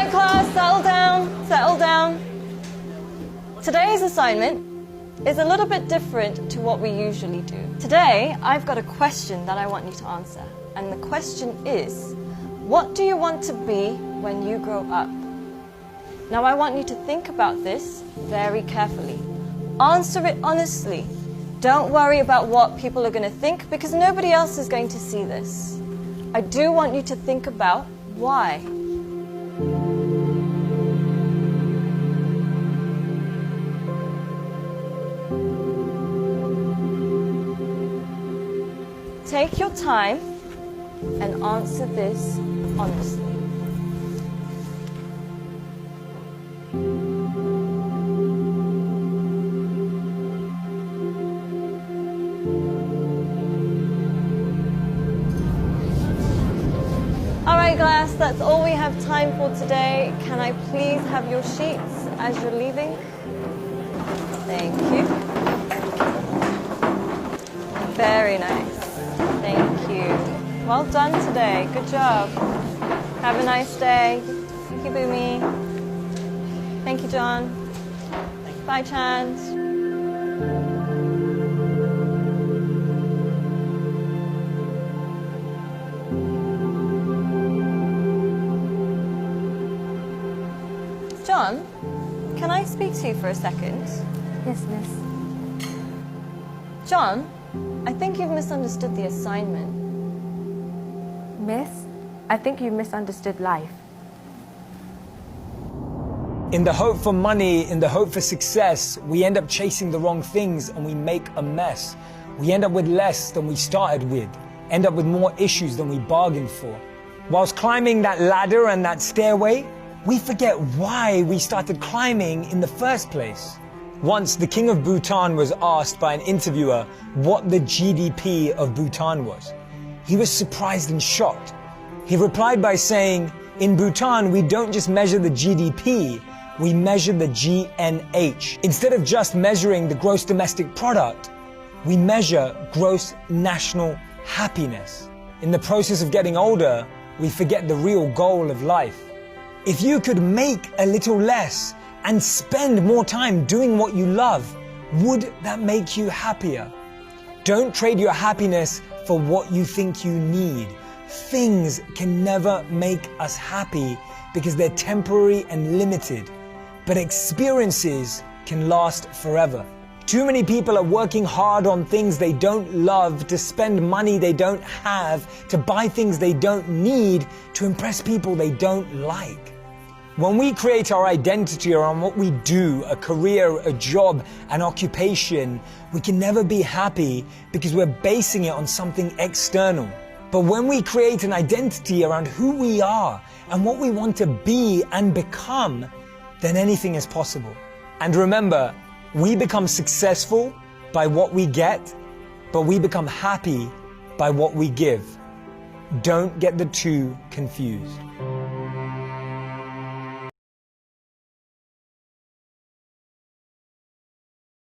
right, class, settle down, settle down. Today's assignment is a little bit different to what we usually do. Today, I've got a question that I want you to answer. And the question is, what do you want to be when you grow up? Now, I want you to think about this very carefully. Answer it honestly. Don't worry about what people are going to think, because nobody else is going to see this. I do want you to think about why. Take your time and answer this honestly. Alright class, that's all we have time for today. Can I please have your sheets as you're leaving? Thank you. Very nice. Thank you. Well done today. Good job. Have a nice day. Thank you, Boomy. Thank you, John. Bye, Chance. John, can I speak to you for a second? Yes, miss. John, I think you've misunderstood the assignment. Miss, I think you misunderstood life. In the hope for money, in the hope for success, we end up chasing the wrong things and we make a mess. We end up with less than we started with, end up with more issues than we bargained for. Whilst climbing that ladder and that stairway, we forget why we started climbing in the first place. Once, the king of Bhutan was asked by an interviewer what the GDP of Bhutan was. He was surprised and shocked. He replied by saying, in Bhutan, we don't just measure the GDP, we measure the GNH. Instead of just measuring the gross domestic product, we measure gross national happiness. In the process of getting older, we forget the real goal of life. If you could make a little less and spend more time doing what you love, would that make you happier? Don't trade your happiness for what you think you need. Things can never make us happy because they're temporary and limited, but experiences can last forever. Too many people are working hard on things they don't love, to spend money they don't have, to buy things they don't need, to impress people they don't like. When we create our identity around what we do, a career, a job, an occupation, we can never be happy because we're basing it on something external. But when we create an identity around who we are and what we want to be and become, then anything is possible. And remember, we become successful by what we get, but we become happy by what we give. Don't get the two confused.